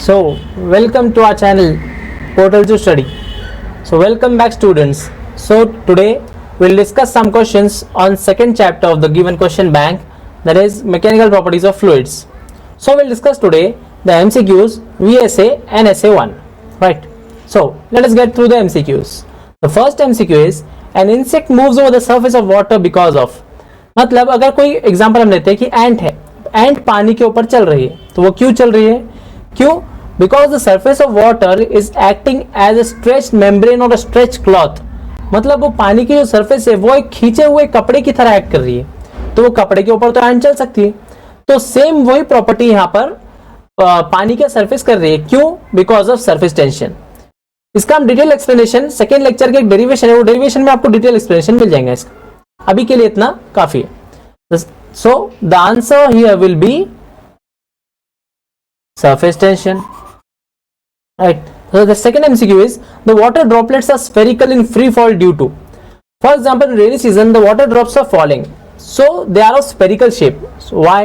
So, welcome to our channel Portal to Study. So, welcome back students. So, today we'll discuss some questions on second chapter of the given question bank, that is mechanical properties of fluids. So, we'll discuss today the MCQs, VSA and SA1. Right. So, let us get through the MCQs. The first MCQ is an insect moves over the surface of water because of. मतलब अगर कोई example हम लेते हैं कि एंट है, एंट पानी के ऊपर चल रही है, तो वो क्यों चल रही है? क्यों? Because the surface of water is acting as a stretched membrane और अ स्ट्रेच्ड क्लॉथ. मतलब वो पानी की जो सर्फेस है वो एक खींचे हुए कपड़े की तरह एक्ट कर रही है, तो वो कपड़े के ऊपर तो एंट चल सकती है. तो सेम वही प्रॉपर्टी यहाँ पर पानी का सर्फेस कर रही है. क्यों? Because of surface tension. इसका हम डिटेल एक्सप्लेनेशन सेकेंड लेक्चर के एक डेरिवेशन है, वो डेरिवेशन में आपको डिटेल एक्सप्लेनेशन मिल जाएगा. इसका अभी के लिए इतना काफी है. So the answer here will be surface tension. Right. So the second MCQ is the water droplets are spherical in free fall due to. For example, in rainy season the water drops are falling, so they are of spherical shape. So why?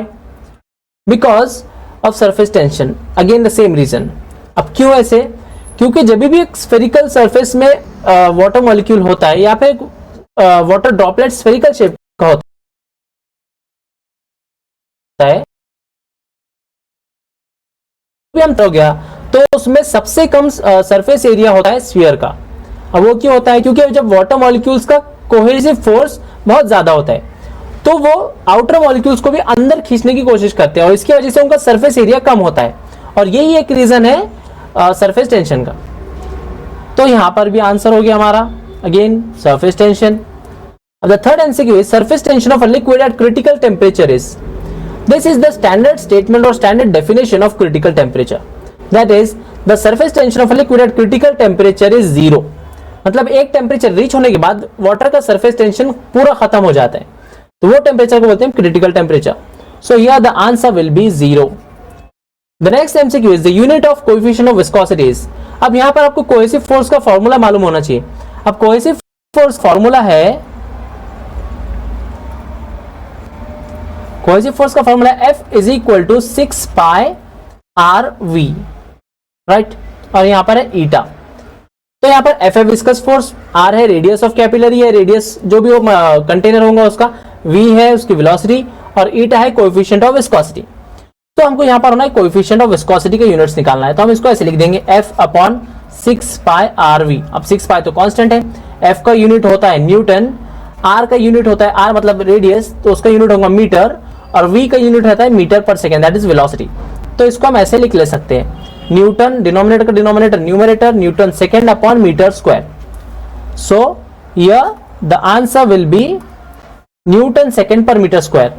Because of surface tension. Again the same reason. अब क्यों ऐसे? क्योंकि जब भी एक spherical surface में water molecule होता है या फिर water droplet spherical shape का होता है, हम हो गया तो उसमें सबसे कम सरफेस एरिया होता है स्फीयर का. अब वो क्यों होता है? क्योंकि जब वाटर मॉलिक्यूल्स का कोहेसिव फोर्स बहुत ज्यादा होता है तो वो आउटर मॉलिक्यूल्स को भी अंदर खींचने की कोशिश करते हैं और इसकी वजह से उनका सरफेस एरिया कम होता है, और यही एक रीजन है सरफेस टेंशन का. तो यहां पर भी आंसर हो गया हमारा अगेन सरफेस टेंशन. अब the third MCQ is surface tension of a liquid at critical temperature is. This is the standard statement or standard definition of critical temperature. That is, the surface tension of a liquid at critical temperature is zero. मतलब एक temperature reach होने के बाद water का surface tension पूरा खत्म हो जाता है, तो वो टेम्परेचर को बोलते हैं critical temperature. So here the answer will be zero. The next MCQ is the unit of coefficient of viscosity is. अब यहाँ पर आपको कोहेसिव फोर्स का फॉर्मूला मालूम होना चाहिए. अब कोहेसिव फोर्स फॉर्मूला है, कोहेसिव फोर्स का formula F is equal to 6 pi r v. Right. और यहां पर है ईटा. तो यहां पर F है विस्कस फोर्स, R है रेडियस ऑफ कैपिलरी है, रेडियस जो भी वो कंटेनर होगा उसका, V है उसकी वेलोसिटी, और ईटा है कोएफिशिएंट ऑफ विस्कोसिटी. तो हमको यहां पर होना है कोएफिशिएंट ऑफ विस्कोसिटी के यूनिट्स निकालना है, तो हम इसको ऐसे लिख देंगे F upon 6 pi r v. अब 6 पाई तो कांस्टेंट है, F का यूनिट होता है न्यूटन, R का यूनिट होता है R मतलब रेडियस, तो उसका यूनिट होगा मीटर, और V का यूनिट रहता है मीटर पर सेकेंड, दैट इज वेलोसिटी. तो इसको हम ऐसे लिख ले सकते हैं, न्यूटन डिनोमिनेटर का denominator numerator, newton second upon metre square. So here the answer will be newton second per metre square.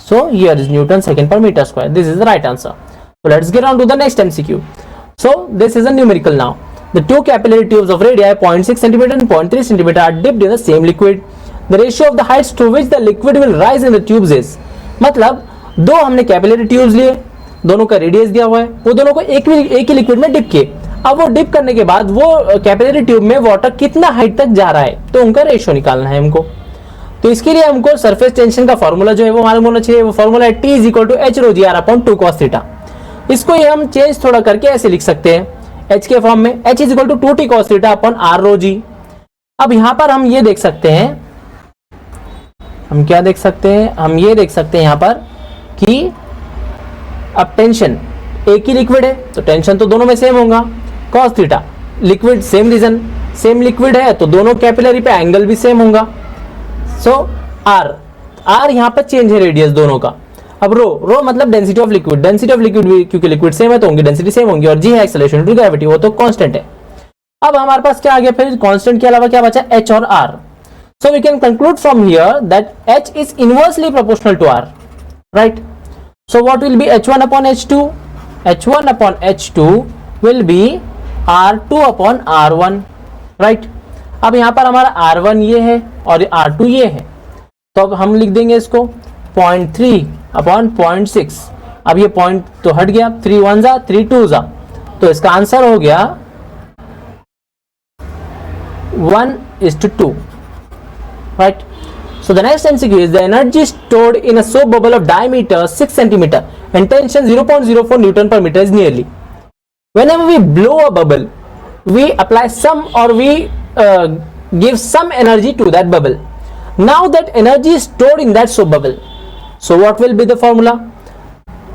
So here is newton second per metre square. This is the right answer. So let's get on to the next MCQ. So this is a numerical now. The two capillary tubes of radii 0.6 cm and 0.3 cm are dipped in the same liquid. The ratio of the heights to which the liquid will rise in the tubes is. मतलब दो हमने capillary tubes लिए, दोनों का radius दिया हुआ है, वो दोनों को एक ही लिक्विड में डिप किए. अब वो डिप करने के बाद वो कैपिलरी ट्यूब में वाटर कितना हाइट तक जा रहा है, तो उनका रेशियो निकालना है हमको. तो इसके लिए हमको सरफेस टेंशन का फॉर्मूला जो है वो मालूम होना चाहिए. वो फॉर्मूला है T is equal to H rho g R upon 2 cos theta. इसको ये हम चेंज थोड़ा करके ऐसे लिख सकते हैं H के फॉर्म में, H is equal to 2T cos theta upon R rho g. अब यहां पर हम ये देख सकते हैं, हम क्या देख सकते हैं, हम ये देख सकते हैं यहां पर कि अब टेंशन एक ही लिक्विड है तो टेंशन तो दोनों में सेम होगा. cos theta liquid same reason, same liquid है तो दोनों कैपिलरी पे एंगल भी सेम होगा. सो R यहां पर चेंज है रेडियस दोनों का. अब रो मतलब density of liquid, density of liquid भी क्योंकि लिक्विड सेम है तो उनकी डेंसिटी सेम होंगी, और G है एक्सेलरेशन ड्यू टू ग्रेविटी, वो तो कांस्टेंट है. अब हमारे पास क्या आ गया फिर, कांस्टेंट के अलावा क्या बचा, H और R. So we can conclude from here that H is inversely proportional to R, right? So what will be H1 upon H2? H1 upon H2 will be R2 upon R1, right? अब यहाँ पर हमारा R1 ये है और R2 ये है, तो अब हम लिख देंगे इसको 0.3 upon 0.6. अब ये पॉइंट तो हट गया, 3 1 जा 3 2 जा, तो इसका आंसर हो गया 1:2. Right. So the next MCQ is the energy stored in a soap bubble of diameter 6 cm and tension 0.04 Newton per meter is nearly. whenever we blow a bubble, we apply some or we give some energy to that bubble. Now that energy is stored in that soap bubble. So what will be the formula?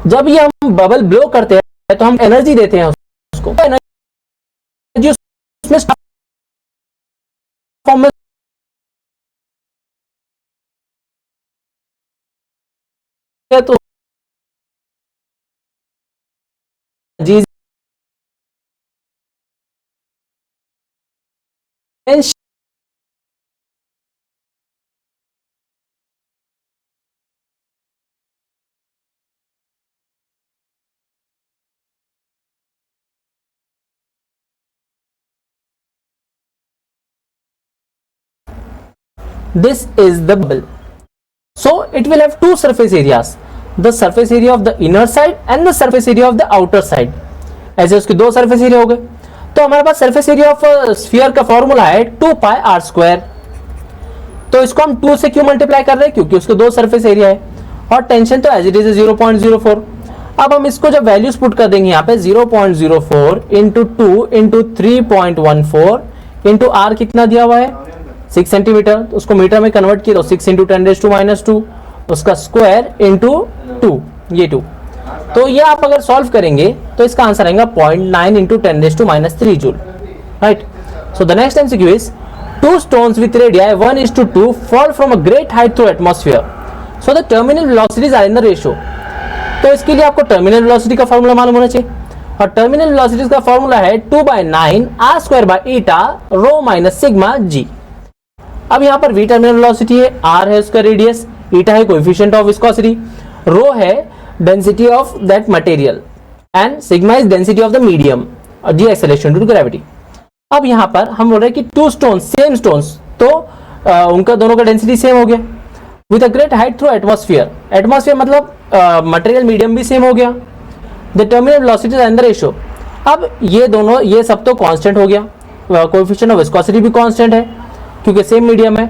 जब ये हम bubble blow करते हैं तो हम energy देते हैं उसको, एनर्जी उसमें फॉर्म में तो जी this is the bubble. So it will have two surface areas, the surface area of the inner side and the surface area of the outer side. ऐसे उसके दो सरफेस एरिया हो गए. तो हमारे पास सरफेस एरिया ऑफ स्फीयर का formula है 2 पाई are square. तो इसको हम 2 से क्यों मल्टीप्लाई कर रहे हैं? क्योंकि उसके दो सरफेस एरिया है और टेंशन तो एज इट इज 0.04. अब हम इसको जब वैल्यूज पुट कर देंगे यहाँ पे 0.04 इंटू 2 इंटू 3.14 इंटू आर कितना दिया हुआ है 6 सेंटीमीटर. तो उसको मीटर में कन्वर्ट किया तो 6 इंटू 10⁻², उसका स्क्वायर इंटू 2, ये 2. तो ये आप अगर सॉल्व करेंगे तो इसका आंसर आएगा 0.9 into 10⁻³ joule. Right. So the next MCQ is 2 stones with radii 1:2 fall from a great height through atmosphere. So the terminal velocities are in the ratio. तो इसके लिए आपको टर्मिनल वेलोसिटी का फॉर्मूला मालूम होना चाहिए और टर्मिनल वेलोसिटीज का फॉर्मूला है 2/9 r² ρ माइनस सिग्मा g. अब यहाँ पर v टर्मिनल वेलोसिटी है, r है उसका रेडियस, ईटा है कोएफिशिएंट ऑफ विस्कोसिटी, ρ है density of that material and sigma is density of the medium और g acceleration due to gravity. अब यहाँ पर हम बोल रहे हैं कि 2 stones सेम स्टोन्स, तो उनका दोनों का डेंसिटी सेम हो गया with a great height through atmosphere. Atmosphere मतलब मटेरियल मीडियम भी सेम हो गया. The terminal velocities and the ratio. अब ये दोनों ये सब तो कांस्टेंट हो गया, कोएफिशिएंट ऑफ विस्कोसिटी भी कांस्टेंट है क्योंकि सेम मीडियम है,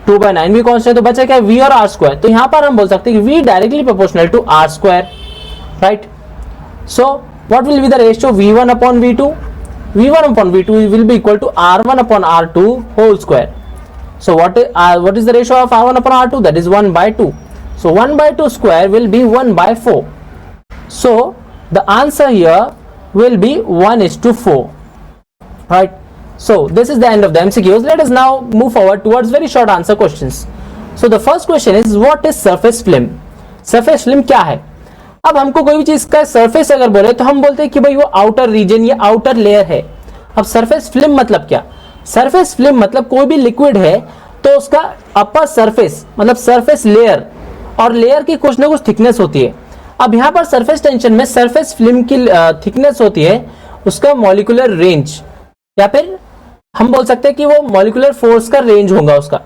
2/9 भी कांस्टेंट. तो बचा क्या v और r स्क्वायर. तो यहाँ पर हम बोल सकते हैं कि v directly proportional to r square. Right. So what will be the ratio v1 upon v2? v1 upon v2 will be equal to r1 upon r2 whole square. So what is the ratio of r1 upon r2? That is 1/2. So 1/2 square will be 1/4. So the answer here will be 1:4. Right. So this is the end of the MCQs. Let us now move forward towards very short answer questions. So the first question is what is surface film? Surface film क्या है? अब हमको कोई भी चीज का surface अगर बोले तो हम बोलते हैं कि भाई वो आउटर रीजन या आउटर लेयर है. अब सरफेस फिल्म मतलब क्या? सरफेस फिल्म मतलब कोई भी लिक्विड है तो उसका अपर सरफेस मतलब सरफेस लेयर और लेयर की कुछ ना कुछ थिकनेस होती है. अब यहाँ पर सरफेस टेंशन में सरफेस फिल्म की थिकनेस होती है उसका मॉलिक्यूलर रेंज, या फिर हम बोल सकते हैं कि वो मॉलिक्यूलर फोर्स का रेंज होगा उसका.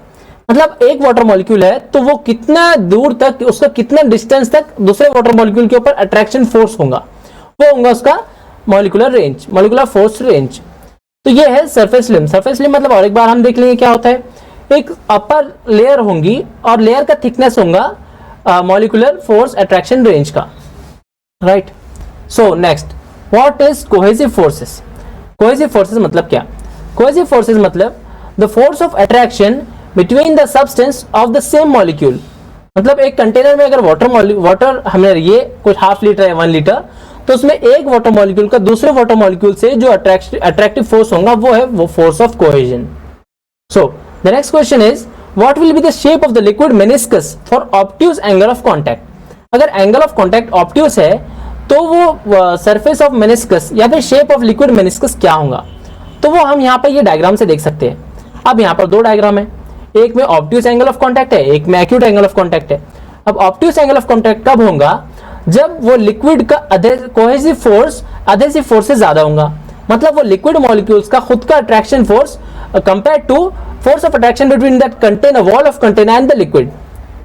मतलब एक वाटर मॉलिक्यूल है तो वो कितना दूर तक, उसका कितना डिस्टेंस तक दूसरे वाटर मॉलिक्यूल के ऊपर अट्रैक्शन फोर्स होगा, वो होगा उसका molecular range, molecular force range. तो ये है सरफेस फिल्म. सरफेस फिल्म मतलब और एक बार हम देख लेंगे क्या होता है. एक अपर लेयर होंगी और लेयर का थिकनेस होगा मॉलिक्यूलर फोर्स अट्रैक्शन रेंज का. Right. So next, what is cohesive forces? Cohesive forces मतलब क्या? कोहेसिव फोर्सेस मतलब the force of attraction between the substance of the same molecule. मतलब एक कंटेनर में अगर वाटर हमें ये कुछ हाफ लीटर या 1 लीटर, तो उसमें एक वाटर मॉलिक्यूल का दूसरे वाटर मॉलिक्यूल से जो अट्रैक्टिव फोर्स होगा वो है वो force of cohesion. So the next question is what will be the shape of the liquid meniscus for obtuse angle of contact? अगर एंगल ऑफ कॉन्टैक्ट ऑब्ट्यूज है तो वो सरफेस ऑफ मेनिस्कस या फिर शेप ऑफ लिक्विड मेनिस्कस क्या होगा? तो वो हम यहाँ पर ये डायग्राम से देख सकते हैं. अब यहाँ पर 2 डायग्राम है, एक में ऑब्ट्यूज एंगल ऑफ कांटेक्ट है, एक में एक्यूट एंगल ऑफ कांटेक्ट है. अब ऑब्ट्यूज एंगल ऑफ कांटेक्ट कब होगा? जब वो लिक्विड का कोहेसिव फोर्स अधेसिव फोर्स से ज्यादा होगा. मतलब वो लिक्विड मॉलिक्यूल्स का खुद का attraction force compare to force of attraction between that container, wall of container and the liquid.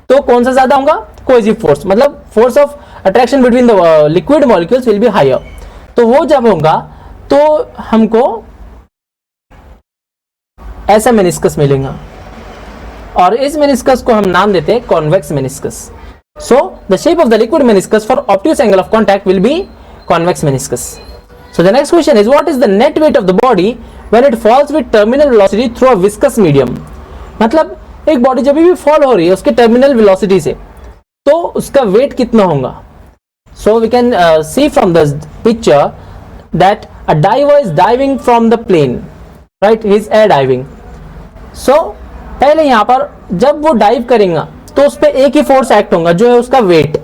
तो कौन सा ज्यादा होगा? Cohesive force. मतलब force of attraction between the liquid molecules will be higher. तो वो जब होगा तो हमको ऐसा मेनिस्कस मिलेगा और इस मेनिस्कस को हम नाम देते हैं convex meniscus. So the shape of the liquid meniscus for obtuse angle of contact will be convex meniscus. So the next question is, what is the net weight of the body when it falls with terminal velocity through a viscous medium? मतलब एक body जब भी fall हो रही है उसके terminal velocity से, तो उसका वेट कितना होगा? So we can see from the picture that a diver is diving from the plane, right, he is air diving. So पहले यहाँ पर जब वो डाइव करेगा तो उस पर एक ही फोर्स एक्ट होगा जो है उसका वेट,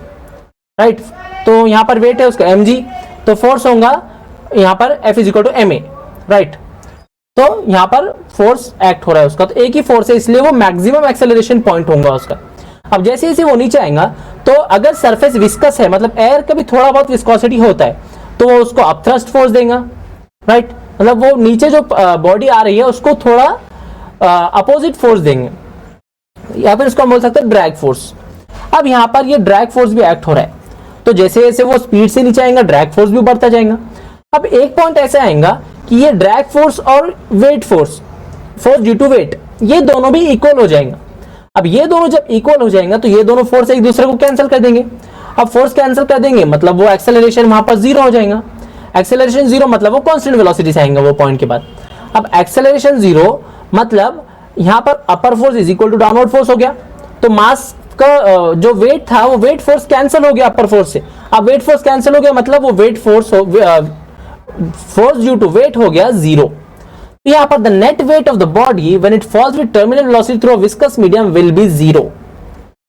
राइट. तो यहाँ पर वेट है उसका mg, तो फोर्स होगा यहाँ पर F is equal to ma, right. तो यहाँ पर फोर्स एक्ट हो रहा है उसका, तो एक ही फोर्स है इसलिए वो मैक्सिमम एक्सेलरेशन पॉइंट होगा उसका. अब जैसे जैसे वो नीचे आएगा तो अगर सरफेस विस्कस है, मतलब एयर का भी थोड़ा बहुत विस्कोसिटी होता है, तो वो उसको अपथ्रस्ट फोर्स देगा, राइट. मतलब वो नीचे जो बॉडी आ रही है उसको थोड़ा अपोजिट फोर्स देंगे, या फिर उसको हम बोल सकते हैं ड्रैग फोर्स. अब यहाँ पर ये ड्रैग फोर्स भी एक्ट हो रहा है, तो जैसे जैसे वो स्पीड से नीचे आएगा ड्रैग फोर्स भी बढ़ता जाएगा. अब एक पॉइंट ऐसा आएगा कि ये ड्रैग फोर्स और weight force due to weight, ये दोनों भी इक्वल हो जाएंगे. अब ये दोनों जब इक्वल हो जाएंगे तो ये दोनों फोर्स एक दूसरे को कैंसिल कर देंगे. अब फोर्स कैंसिल कर देंगे मतलब वो एक्सेलरेशन वहां पर जीरो हो जाएगा. एक्सेलरेशन जीरो मतलब वो कांस्टेंट वेलोसिटी से आएगा वो पॉइंट के बाद. अब एक्सेलरेशन जीरो मतलब यहाँ पर upper force is equal to downward force हो गया, तो मास का जो वेट था वो वेट फोर्स कैंसिल हो गया अपर फोर्स से. अब वेट फोर्स कैंसिल हो गया मतलब वो weight force due to weight हो गया जीरो. यहाँ पर the net weight of the body when it falls with terminal velocity through a viscous medium will be zero.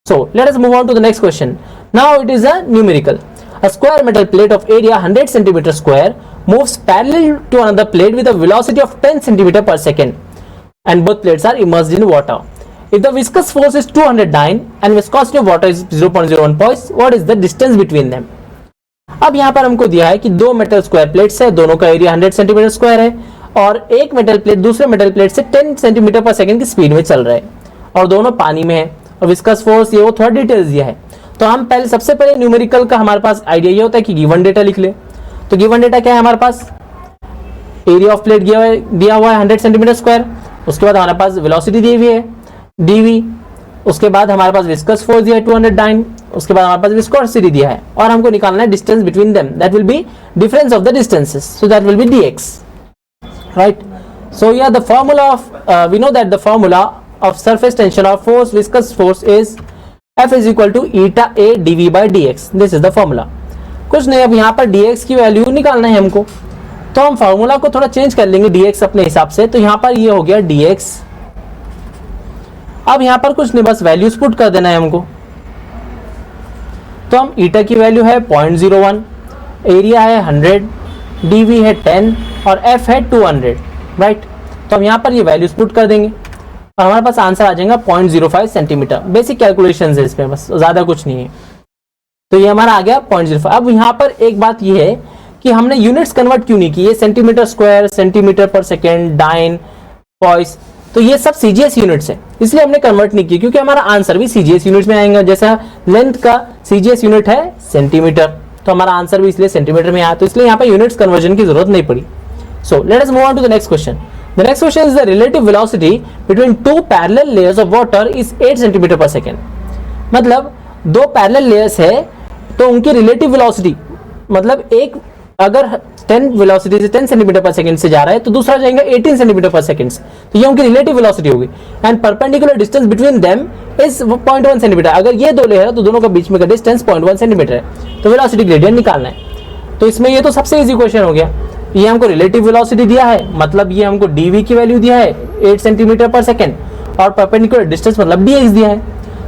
So let us move on to the next question. Now it is a numerical. A square metal plate of area 100 cm square moves parallel to another plate with a velocity of 10 cm per second, and both plates are immersed in water. If the viscous force is 209 and viscosity of water is 0.01 points, what is the distance between them? अब यहाँ पर हमको दिया है कि दो metal square plates है, दोनों का एरिया 100 सेंटीमीटर स्क्वायर है, और एक मेटल प्लेट दूसरे मेटल प्लेट से 10 सेंटीमीटर पर सेकंड की स्पीड में चल रहा है, और दोनों पानी में है, और विस्कस फोर्स ये वो थोड़ा डिटेल्स दिया है. तो हम पहले सबसे पहले न्यूमेरिकल का हमारे पास आइडिया ये होता है कि गिवन डेटा लिख ले. तो गिवन डेटा क्या है हमारे पास? एरिया ऑफ प्लेट दिया हुआ है 100 सेंटीमीटर स्क्वायर, उसके बाद हमारे पास वेलोसिटी दी हुई है dv, उसके बाद हमारे पास विस्कस फोर्स दिया है 209, उसके बाद हमारे पास विस्कोसिटी दिया है, और हमको निकालना है distance between them, that will be difference of the distances, so that will be dx, right. So या the formula of we know that the formula of surface tension or force viscous force is F is equal to eta a dv by dx. This is the formula. कुछ नहीं, अब यहाँ पर dx की value निकालना है हमको, तो हम फॉर्मूला को थोड़ा चेंज कर लेंगे dx अपने हिसाब से. तो यहाँ पर ये हो गया dx. अब यहाँ पर कुछ नहीं, बस वैल्यूज पुट कर देना है हमको. तो हम eta की वैल्यू है 0.01, एरिया है 100, dv है 10 और f है 200, राइट. तो हम यहाँ पर ये वैल्यूज पुट कर देंगे और हमारे पास आंसर आ जाएगा 0.05 सेंटीमीटर. बेसिक कैलकुलेशंस है इसमें, बस ज्यादा कुछ नहीं है. तो ये हमारा आ गया 0.05. अब यहाँ पर एक बात ये है कि हमने यूनिट्स कन्वर्ट क्यों नहीं की, ये सेंटीमीटर स्क्वायर, सेंटीमीटर पर सेकेंड, डाइन, पॉइस, तो ये सब सीजीएस यूनिट्स है, इसलिए हमने कन्वर्ट नहीं की, क्योंकि हमारा आंसर भी सीजीएस यूनिट्स में आएगा. जैसा लेंथ का सीजीएस यूनिट है सेंटीमीटर, तो हमारा आंसर भी इसलिए सेंटीमीटर में आया, तो इसलिए यहाँ पर यूनिट्स कन्वर्जन की जरूरत नहीं पड़ी. So let us move on to the next question. The next question is the relative velocity between two parallel layers of water is 8 cm per second. मतलब दो parallel layers है तो उनकी relative velocity, मतलब एक अगर 10 velocity से 10 cm per second से जा रहा है तो दूसरा जाएगा 18 cm per second, तो ये उनकी relative velocity होगी. And perpendicular distance between them is 0.1 cm. अगर ये दो लेयर है तो दोनों का बीच में का डिस्टेंस 0.1 cm है, तो velocity gradient निकालना है. तो इसमें ये तो सबसे इजी क्वेश्चन हो गया. ये हमको रिलेटिव वेलोसिटी दिया है, मतलब ये हमको dv की वैल्यू दिया है 8 सेंटीमीटर पर सेकंड, और परपेंडिकुलर डिस्टेंस मतलब dx दिया है.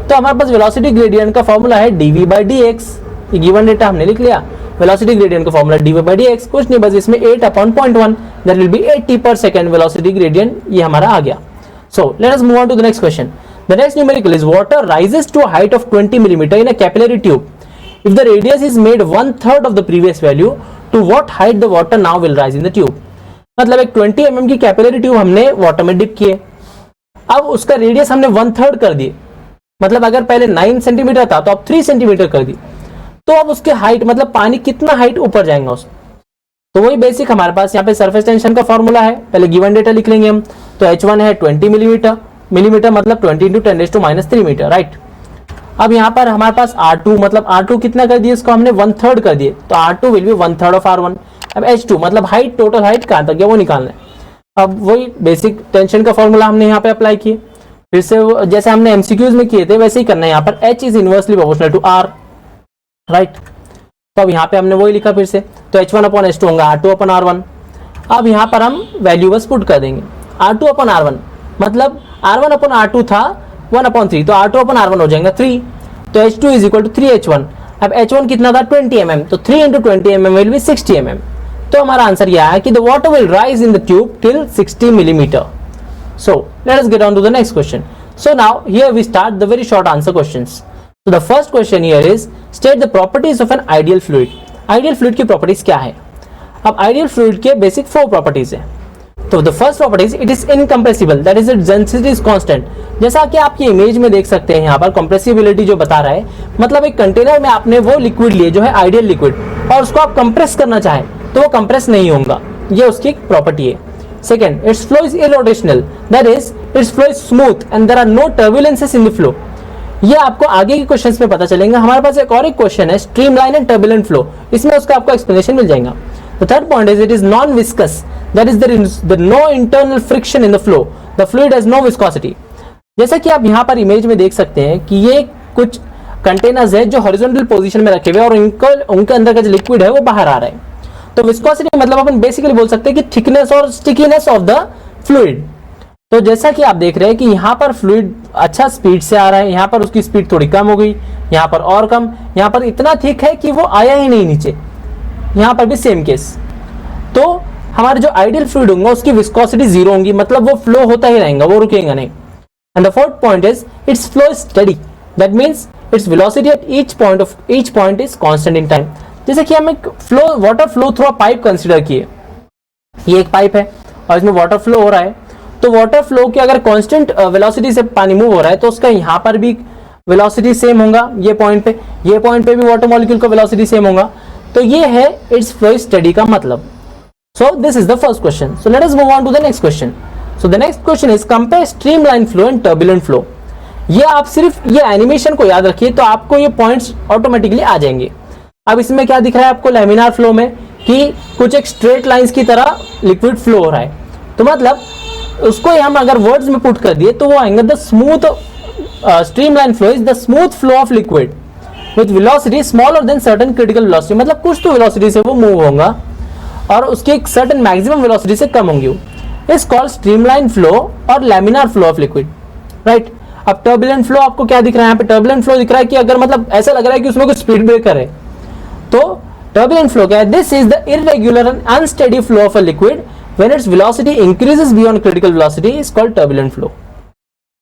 तो हमारे पास वेलोसिटी ग्रेडियंट का फॉर्मूला है dv by dx. ये गिवन डेटा हमने लिख लिया. वेलोसिटी ग्रेडियंट का फॉर्मूला dv by dx, कुछ नहीं, बस इसमें 8/0.1 दैट विल बी 80 पर सेकंड वेलोसिटी ग्रेडियंट, ये हमारा आ गया. So let us move on to the next question. The next numerical is water rises to a height of 20 millimetre in a capillary tube. If the radius is made 1/3 of the previous value, to what height the water now will rise in the tube? मतलब एक 20 mm की capillary tube हमने water में dip किए, अब उसका radius हमने 1/3 कर दिए, मतलब अगर पहले 9 सेंटीमीटर था तो अब 3 सेंटीमीटर कर दी, तो अब उसके हाइट मतलब पानी कितना हाइट ऊपर जाएगा उसको. तो वही बेसिक हमारे पास यहाँ पे सरफेस टेंशन का फॉर्मूला है. पहले गिवन डेटा लिख लेंगे हम. तो h1 है 20 मिलीमीटर मतलब 20 × 10⁻³ मीटर, राइट. अब यहाँ पर हमारे पास R2 मतलब R2 कितना कर दिए, इसको हमने 1/3 कर दिए, तो R2 will be 1/3 of R1। अब H2 मतलब हाइट, टोटल हाइट कहाँ तक है वो निकालना है। अब वही बेसिक टेंशन का फॉर्मूला हमने यहाँ पे अप्लाई किए, फिर से जैसे हमने एमसीक्यूज में किए थे वैसे ही करना है। यहाँ पर H is inversely proportional to R, right. तो अब यहाँ पे हमने वही लिखा फिर से, तो H1/H2 होगा R2/R1। अब यहाँ पर हम वैल्यू बस पुट कर देंगे, R2/R1 मतलब R1/R2 था 1/3, तो R2/R1 हो जाएगा 3, तो H2 is equal to 3H1। अब H1 कितना था 20 mm, तो 3 into 20 mm will be 60 mm। तो हमारा आंसर यह है कि the water will rise in the tube till 60 mm। So let us get on to the next question. So now here we start the very short answer questions. So the first question here is state the properties of an ideal fluid. Ideal fluid की properties क्या है? अब ideal fluid के basic 4 properties है। तो the first property is it is incompressible, that is its density is constant। जैसा कि आप ये इमेज में देख सकते हैं, यहाँ पर compressibility जो बता रहा है, मतलब एक कंटेनर में आपने वो लिक्विड लिए जो है आइडियल लिक्विड, और उसको आप कंप्रेस करना चाहें तो वो कंप्रेस नहीं होगा, ये उसकी प्रॉपर्टी है। Second, its flow is irrotational, that is its flow is smooth and there are no turbulences in the flow। ये आपको आगे के क्वेश्चंस में पता चलेगा। हमारे पास एक और एक क्वेश्चन है स्ट्रीमलाइन एंड टर्बुलेंट फ्लो, इसमें उसका आपको एक्सप्लेनेशन मिल जाएगा। The third point is it is non-viscous, that is there is no internal friction in the flow, the fluid has no viscosity। जैसा कि आप यहाँ पर इमेज में देख सकते हैं कि ये कुछ कंटेनर्स है जो हॉरिजॉन्टल पोजीशन में रखे हुए और उनके अंदर का जो लिक्विड है वो बाहर आ रहा है। तो विस्कोसिटी मतलब अपन बेसिकली बोल सकते हैं कि थिकनेस और स्टिकीनेस ऑफ द फ्लूइड। तो जैसा कि आप देख रहे हैं कि यहाँ पर फ्लूइड अच्छा स्पीड से आ रहा है, यहाँ पर उसकी स्पीड थोड़ी कम हो गई, यहाँ पर और कम, यहाँ पर इतना थिक है कि वो आया ही नहीं नीचे, यहाँ पर भी सेम केस। तो हमारे जो आइडियल फ्लूइड होगा उसकी विस्कोसिटी 0 होगी, मतलब वो फ्लो होता ही रहेगा, वो रुकेगा नहीं। And the fourth point is it's flow is steady, that means its velocity at each point is constant in time. जैसे कि हम एक flow water flow through a pipe consider किए, ये एक पाइप है और इसमें वाटर फ्लो हो रहा है, तो वाटर फ्लो की अगर कांस्टेंट वेलोसिटी से पानी मूव हो रहा है तो उसका यहाँ पर भी वेलोसिटी सेम होगा, ये पॉइंट पे भी वाटर मॉलिक्यूल का वेलोसिटी सेम होगा। तो ये है इट्स फ्लो स्टडी का मतलब। So this is the first question. So let us move on to the next question. So the next question is compare streamline flow and turbulent flow. ये आप सिर्फ ये एनिमेशन को याद रखिए तो आपको ये पॉइंट्स ऑटोमेटिकली आ जाएंगे। अब इसमें क्या दिख रहा है आपको लैमिनार फ्लो में कि कुछ एक स्ट्रेट लाइंस की तरह लिक्विड फ्लो हो रहा है, तो मतलब उसको हम अगर वर्ड्स में पुट कर दिए तो वो आएंगे the smooth streamline flow is the smooth flow of liquid with velocity smaller than certain critical velocity, मतलब कुछ तो वेलोसिटी से वो मूव होगा और उसकी एक सर्टेन मैक्सिमम वेलोसिटी से कम होंगी। इज कॉल्ड स्ट्रीमलाइन फ्लो और laminar flow of liquid, right. अब टर्बुलेंट फ्लो आपको क्या दिख रहा है यहाँ पे, टर्बुलेंट फ्लो दिख रहा है कि अगर मतलब ऐसा लग रहा है कि उसमें कुछ स्पीड ब्रेकर है, तो टर्बुलेंट फ्लो क्या है, this is the irregular and unsteady flow of a liquid when its velocity increases beyond critical velocity is called turbulent flow.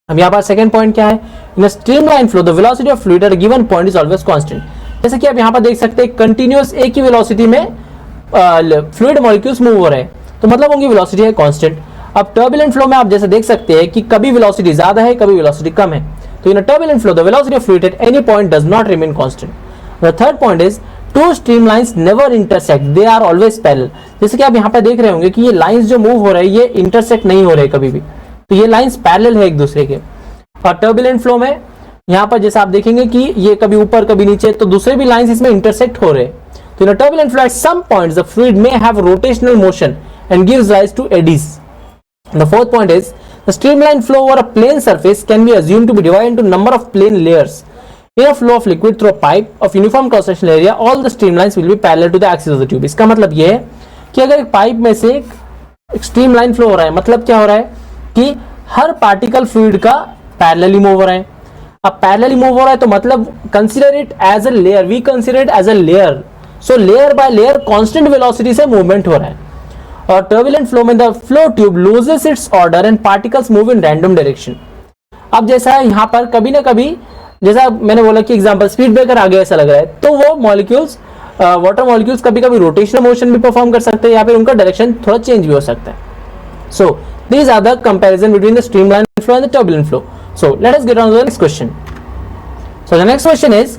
अब यहाँ पर सेकंड पॉइंट क्या है, in a streamline flow the velocity of fluid at a given point is always constant. जैसे कि आप यहाँ पर देख सकते हैं कंटिन्यूअस एक ही वेलोसिटी में फ्लूइड मॉलिक्यूल्स मूव हो रहे हैं, तो मतलब उनकी वेलोसिटी है कांस्टेंट। अब टर्बुलेंट फ्लो में आप जैसे देख सकते हैं कि कभी वेलोसिटी ज्यादा है कभी वेलोसिटी कम है, तो in a turbulent flow the velocity of fluid at any point does not remain constant. The third point is two streamlines never intersect, they are always parallel. जैसे कि आप यहाँ पे देख रहे होंगे कि ये लाइंस जो मूव हो रहे हैं ये इंटरसेक्ट नहीं हो रहे कभी भी, तो ये लाइंस पैरेलल है एक दूसरे के। और टर्बुलेंट फ्लो में यहाँ पर जैसे आप देखेंगे कि ये कभी ऊपर कभी नीचे, तो दूसरे भी लाइंस इसमें इंटरसेक्ट हो रहे हैं। तो in a turbulent flow at some points the fluid may have rotational motion and gives rise to eddies. The fourth point is the streamline flow over a plane surface can be assumed to be divided into number of plane layers. In a flow of liquid through a pipe of uniform cross sectional area, all the streamlines will be parallel to the axis of the tube. इसका मतलब ये है कि अगर एक pipe में से एक स्ट्रीमलाइन फ्लो हो रहा है, मतलब क्या हो रहा है कि हर पार्टिकल फ्लूइड का पैरेलली मूव हो रहा है। अब पैरेलली मूव हो रहा है तो मतलब consider it as a layer, we consider it as a layer. So layer by layer constant velocity से मूवमेंट हो रहा है। और टर्बुलेंट फ्लो में the flow tube loses its order and particles move in random direction. अब जैसा यहाँ पर कभी ना कभी, जैसा मैंने बोला कि एग्जांपल स्पीड ब्रेकर आ गया ऐसा लग रहा है, तो वो मॉलिक्यूल्स वाटर मॉलिक्यूल्स कभी कभी रोटेशनल मोशन भी परफॉर्म कर सकते हैं या फिर उनका डायरेक्शन थोड़ा चेंज भी हो सकता है। So these are the comparison between the streamline flow and the turbulent flow. So let us get on to the next question. So the next question is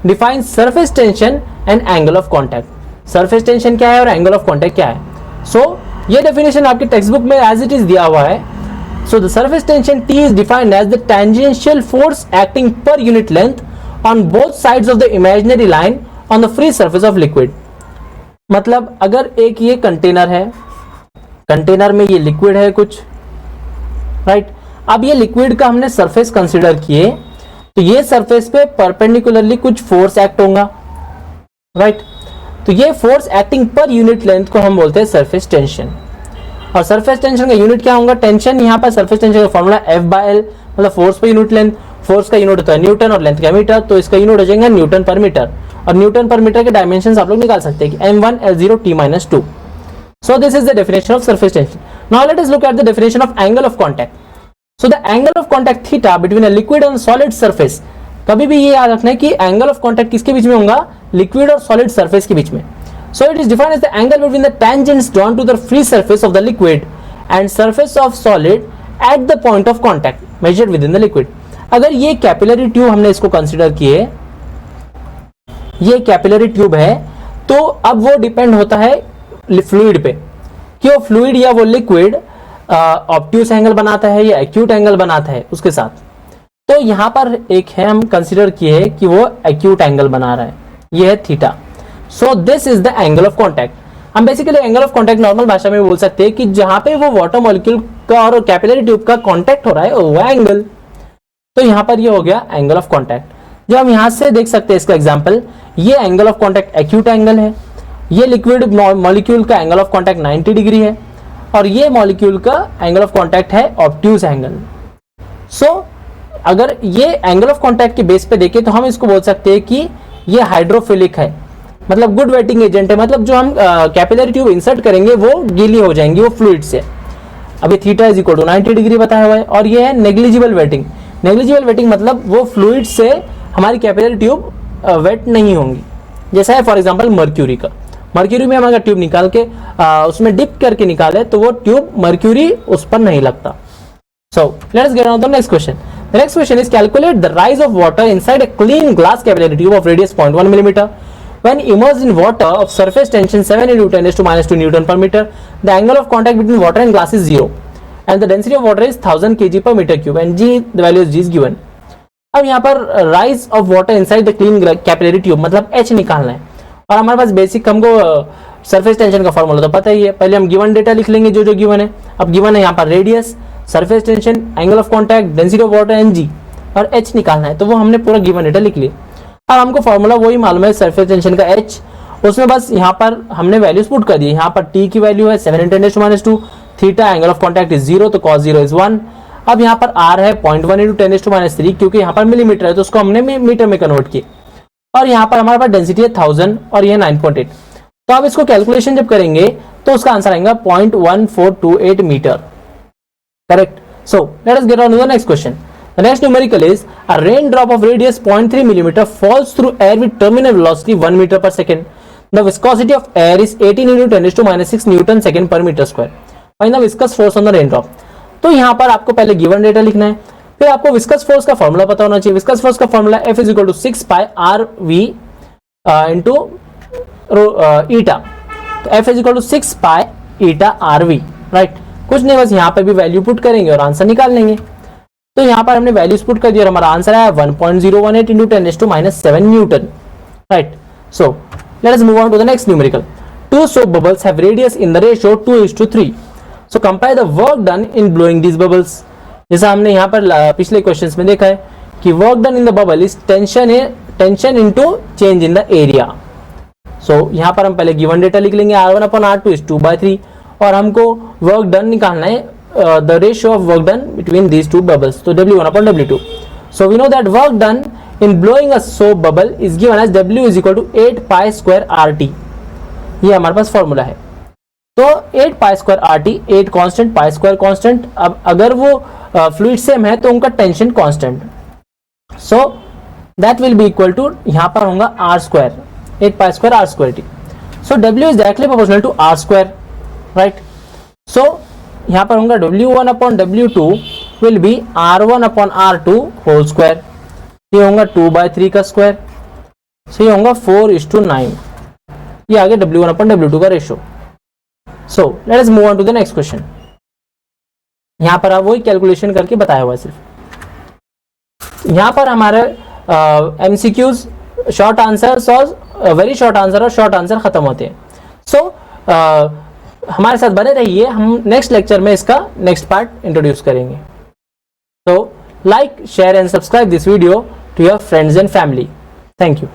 define surface tension and angle of contact. Surface tension क्या है और angle of contact क्या है? सो ये definition आपके text book में as it is दिया हुआ है। So the surface tension T is defined as the tangential force acting per unit length on both sides of the imaginary line on the free surface of liquid. मतलब अगर एक ये container है, container में ये लिक्विड है कुछ, right. अब ये लिक्विड का हमने सरफेस कंसीडर किए, तो ये सरफेस पे परपेंडिकुलरली कुछ फोर्स एक्ट होगा, राइट। तो ये force acting per unit length को हम बोलते हैं सरफेस टेंशन। और सरफेस टेंशन का यूनिट क्या होगा? टेंशन। यहाँ पर सरफेस टेंशन का फॉर्मूला F/L, मतलब force per unit length. Force का यूनिट होता है न्यूटन और लेंथ का मीटर, तो इसका यूनिट हो जाएगा न्यूटन पर मीटर। और न्यूटन पर मीटर के डायमेंशन आप लोग निकाल सकते हैं कि m1 L0 T-2। So this is the definition of surface tension. Now let us look at the definition of angle of contact. So the angle of contact theta between a liquid and solid surface. कभी भी ये याद रखना है कि angle of contact किसके बीच में होगा? लिक्विड और सॉलिड सरफेस के बीच में। So it is defined as the angle between the tangents drawn to the free surface of the liquid and surface of solid at the point of contact measured within the liquid. अगर ये capillary tube हमने इसको consider किए, ये capillary tube है, तो अब वो डिपेंड होता है फ्लूइड पे कि वो फ्लूइड या वो लिक्विड ऑब्ट्यूस एंगल बनाता है या एक्यूट एंगल बनाता है उसके साथ। तो यहां पर एक है, हम कंसीडर किए कि वो एक्यूट एंगल बना रहा है, ये है theta. So this is the angle of contact. हम basically angle of contact normal भाषा में बोल सकते हैं कि जहां पे वो वाटर मॉलिक्यूल का और कैपिलरी ट्यूब का कॉन्टैक्ट हो रहा है वो एंगल। तो यहां पर ये हो गया एंगल ऑफ कॉन्टैक्ट। जो हम यहां से देख सकते हैं इसका एग्जाम्पल, ये angle of contact acute angle है, ये लिक्विड मॉलिक्यूल का एंगल ऑफ कॉन्टैक्ट 90 डिग्री है, और ये मॉलिक्यूल का एंगल ऑफ कॉन्टैक्ट है ऑब्ट्यूस एंगल। सो अगर ये एंगल ऑफ कॉन्टैक्ट के बेस पे देखें तो हम इसको बोल सकते हैं कि ये हाइड्रोफिलिक है, मतलब गुड वेटिंग एजेंट है। मतलब जो हम कैपिलरी ट्यूब इंसर्ट करेंगे वो गीली हो जाएंगी वो फ्लूइड से। अब ये theta is equal to 90 degree बताया हुआ है, और ये है नेग्लिजिबल वेटिंग। नेग्लिजिबल वेटिंग मतलब वो फ्लूइड से हमारी कैपिलरी ट्यूब वेट नहीं होंगी। जैसा है फॉर एग्जांपल मर्क्यूरी का, मर्क्यूरी में हम अगर ट्यूब निकाल के उसमें डिप करके निकाले तो वो ट्यूब मर्क्यूरी उस पर नहीं लगता। सो let us get on the next question. The next question is calculate the rise of water inside a clean glass capillary tube of radius 0.1 millimetre when immersed in water of surface tension 7 into 10⁻² Newton per meter. The angle of contact between water and glass is 0 and the density of water is 1000 kg per meter cube and G, the value of G is given. अब यहाँ पर rise of water inside the clean capillary tube मतलब H निकालना है, और हमारे पास basic हमको surface tension का फॉर्मूला तो पता ही है। पहले हम गिवन डेटा लिख लेंगे जो जो गिवन है। अब गिवन है यहाँ पर radius, surface tension, angle of contact, density of water and G, और H निकालना है, तो वो हमने पूरा गिवन डेटा लिख लिया। अब हमको फॉर्मूला वही मालूम है सरफेस टेंशन का H, उसमें बस यहाँ पर हमने वैल्यूज पुट कर दी। यहाँ पर T की वैल्यू है 7 × 10⁻², theta angle of contact is 0, तो cos 0 इज 1। अब यहाँ पर R है 0.1 × 10⁻3, क्योंकि यहाँ पर मिलीमीटर है तो उसको हमने मीटर में कन्वर्ट किया। और यहाँ पर हमारे पास डेंसिटी है 1000 और ये 9.8। तो अब इसको कैलकुलेशन जब करेंगे तो उसका आंसर आएगा 0.1428 metre. Correct. So let us get on to the next question. The next numerical is a raindrop of radius 0.3 millimeter falls through air with terminal velocity 1 meter per second. The viscosity of air is 18 × 10⁻6 Newton second per meter square. Find the viscous force on the raindrop. तो यहाँ पर आपको पहले given data लिखना है, फिर आपको viscous force का फॉर्मूला पता होना चाहिए। विस्कस फोर्स का formula F = 6 pi RV into eta। तो F = 6 pi eta RV, right. कुछ नहीं, बस यहाँ पे भी वैल्यू पुट करेंगे और आंसर निकाल लेंगे। तो यहाँ पर हमने वैल्यूज पुट कर दिया और हमारा आंसर आया 1.018 × 10⁻7 newton, right. So let us move on to the next numerical. Two soap bubbles have radius in the ratio 2:3. So compare the work done in blowing these bubbles. जैसा हमने यहाँ पर पिछले क्वेश्चंस में देखा है कि work done in the bubble is tension into change in the area. So यहाँ पर हम पहले गिवन डेटा लिख लेंगे, R1/R2 is 2/3, और हमको वर्क डन निकालना है, the ratio of work done between these two bubbles, so W1/W2. So we know that work done in blowing a soap bubble is given as W = 8 pi square RT. ये हमारे पास formula है। तो 8 pi square RT, 8 constant, pi square constant. अब अगर वो fluid same है तो उनका tension constant, so that will be equal to, यहाँ पर होगा R², 8 pi square R²T। So W is directly proportional to R², right. So यहाँ पर होगा W1/W2 will be R1/R2 whole square. ये होगा 2/3 का स्क्वायर, सो ये होगा 4:9। ये आगे W1/W2 का ratio. So let us move on to the next question. यहाँ पर आप वही कैलकुलेशन करके बताया हुआ है सिर्फ। यहाँ पर हमारे MCQs, शॉर्ट आंसर्स और वेरी शॉर्ट आंसर और शॉर्ट आंसर खत्म होते हैं. सो हमारे साथ बने रहिए, हम नेक्स्ट लेक्चर में इसका नेक्स्ट पार्ट इंट्रोड्यूस करेंगे. So like, share and subscribe this video to your friends and family. Thank you.